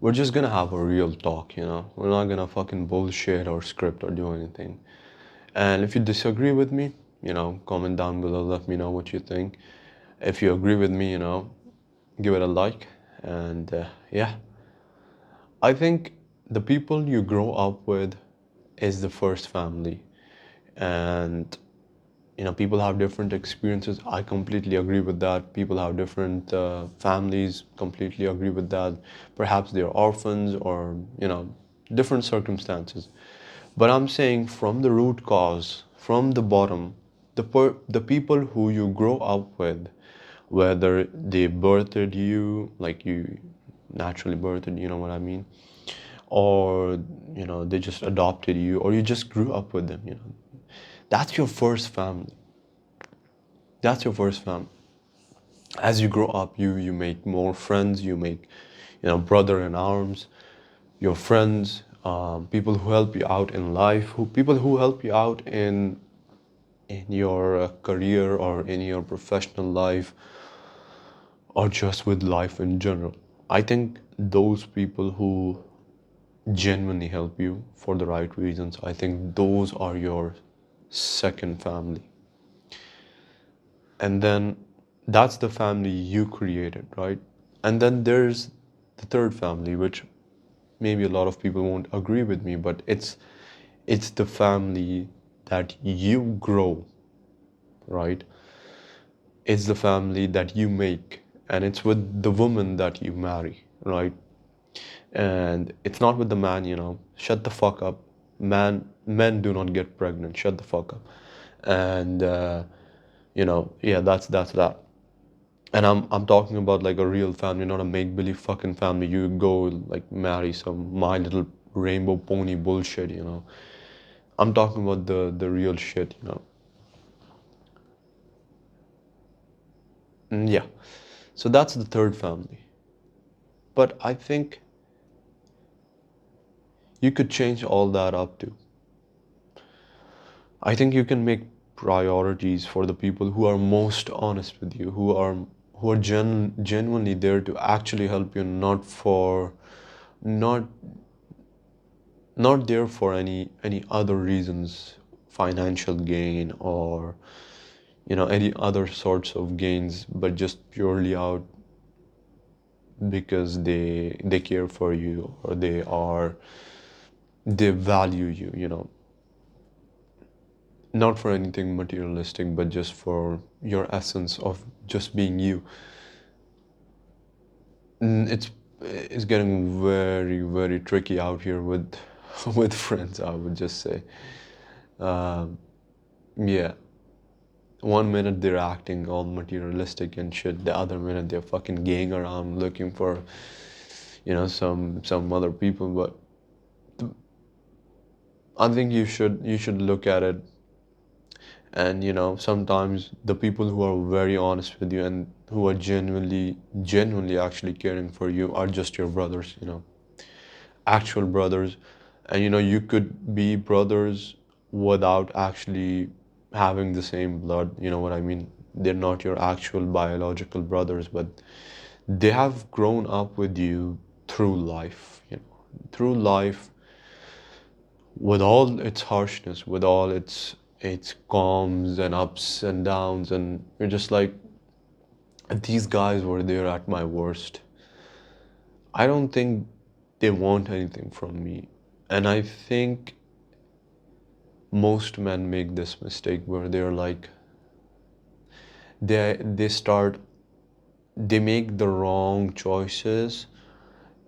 we're just gonna have a real talk, you know? We're not gonna fucking bullshit or script or do anything. And if you disagree with me, you know, comment down below, let me know what you think. If you agree with me, you know, give it a like. And yeah, I think the people you grow up with is the first family. And you know, people have different experiences. I completely agree with that. People have different families. Completely agree with that. Perhaps they're orphans or you know, different circumstances. But I'm saying from the root cause, from the bottom, the people who you grow up with, whether they birthed you, like you naturally birthed, you know what I mean, or you know they just adopted you, or you just grew up with them, you know, that's your first family. That's your first family. As you grow up, you make more friends. You make, you know, brother in arms, your friends, people who help you out in life, who people who help you out in your career or in your professional life or just with life in general. I think those people who genuinely help you for the right reasons, I think those are your second family. And then that's the family you created, right? And then there's the third family, which maybe a lot of people won't agree with me, but it's the family that you grow, right? It's the family that you make, and it's with the woman that you marry, right? And it's not with the man, you know. Shut the fuck up. Men do not get pregnant. Shut the fuck up. And you know, yeah, that's that. And I'm talking about like a real family, not a make-believe fucking family. You go like marry some My Little Rainbow Pony bullshit, you know. I'm talking about the real shit, you know. Yeah. So that's the third family. But I think you could change all that up too. I think you can make priorities for the people who are most honest with you, who are genuinely there to actually help you, not not there for any other reasons, financial gain or you know any other sorts of gains, but just purely out because they care for you or they value you, you know, not for anything materialistic, but just for your essence of just being you. It's getting very tricky out here with with friends, I would just say. Um, yeah, one minute they're acting all materialistic and shit, the other minute they're fucking gaying around looking for, you know, some other people. But I think you should look at it, and you know sometimes the people who are very honest with you and who are genuinely actually caring for you are just your brothers, you know, actual brothers. And you know you could be brothers without actually having the same blood, you know what I mean. They're not your actual biological brothers, but they have grown up with you through life, you know, through life, with all its harshness, with all its calms and ups and downs, and you're just like, these guys were there at my worst. I don't think they want anything from me. And I think most men make this mistake where they're like, they start, they make the wrong choices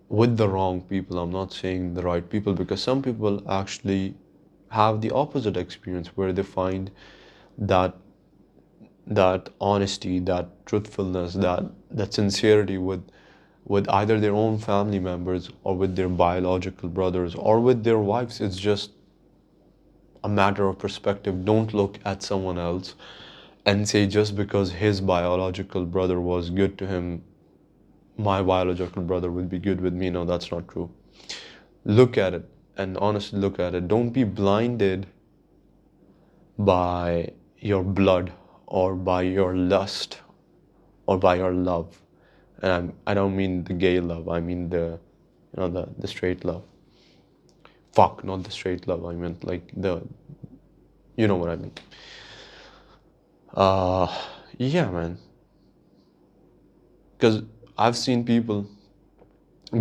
with the wrong people. I'm not saying the right people, because some people actually have the opposite experience where they find that that honesty, that truthfulness, that sincerity with either their own family members or with their biological brothers or with their wives. It's just a matter of perspective. Don't look at someone else and say just because his biological brother was good to him, my biological brother will be good with me. No, that's not true. Look at it and honestly look at it. Don't be blinded by your blood or by your lust or by your love. And I don't mean the gay love, I mean the straight love. Fuck, not the straight love. I meant like you know what I mean. Uh, yeah, man. Because I've seen people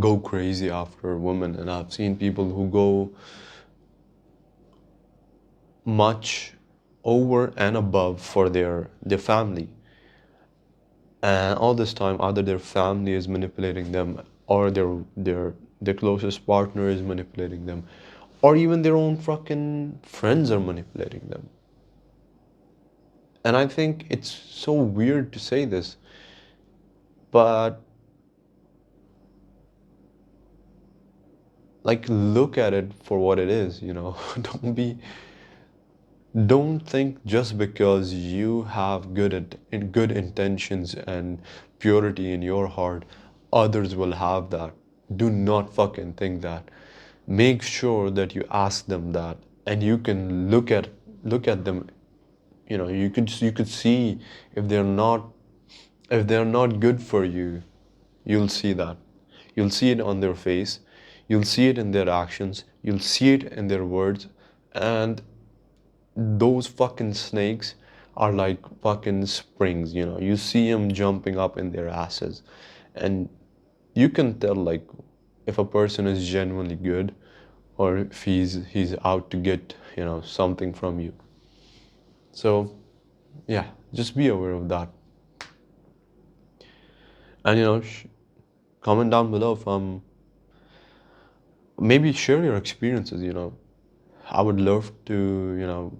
go crazy after women, and I've seen people who go much over and above for their family. And all this time, either their family is manipulating them, or their closest partner is manipulating them, or even their own fucking friends are manipulating them. And I think it's so weird to say this, but like look at it for what it is, you know. Don't think just because you have good intentions and purity in your heart, others will have that. Do not fucking think that. Make sure that you ask them that, and you can look at them. You could see if they're not good for you. You'll see that. You'll see it on their face. You'll see it in their actions. You'll see it in their words, and those fucking snakes are like fucking springs, you see them jumping up in their asses, and you can tell like if a person is genuinely good or if he's out to get something from you. So yeah, just be aware of that. And comment down below if maybe share your experiences. I would love to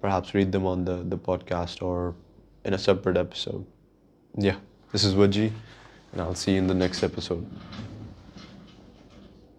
perhaps read them on the podcast or in a separate episode. Yeah, this is Wajeeh, and I'll see you in the next episode.